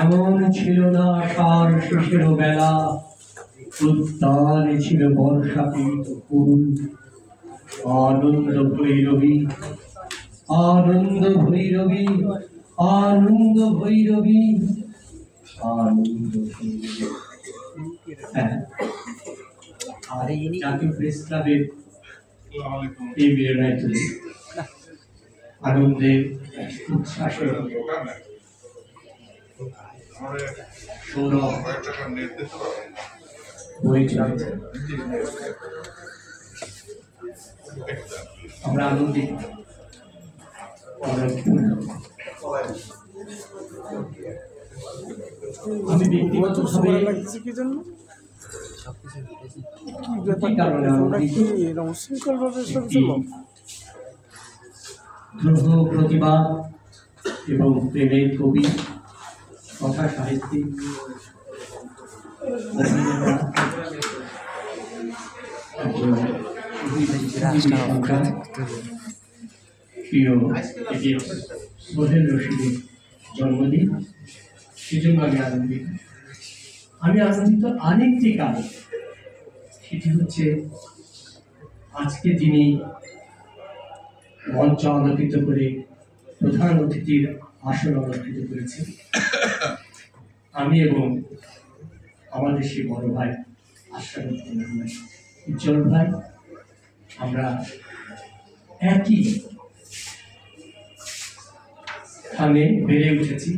এমন ছিল না আষাঢ় শেষের বেলা, উদ্যানে ছিল বর্ষাতীত ফুল। আনন্দ ভৈরবী, আনন্দ ভৈরবী, আনন্দ ভৈরবী, আনন্দ ভৈরবী। আর জাতীয় প্রেস ক্লাবের এই মেয়েরাই তুলে আনন্দে উচ্ছ্বাসে সৌরভ বই চলছে। আমরা আনন্দিত, আমি ব্যক্তিগতভাবে দ্রোহ প্রতিবাদ এবং প্রেমের কবি, কথা সাহিত্যিক, প্রিয় সোহেল রশিদের জন্মদিন, সেজন্য আমি আনন্দিত। আমি আনন্দিত আরেকটি কারণ, সেটি হচ্ছে আজকে যিনি মঞ্চ অলঙ্কৃত করে প্রধান অতিথির আসন অলঙ্কৃত করেছেন, আমি এবং আমাদের সেই বড় ভাই আশরাফুদ্দিন আহমেদ উজ্জ্বল ভাই, আমরা একই স্থানে বেড়ে উঠেছি।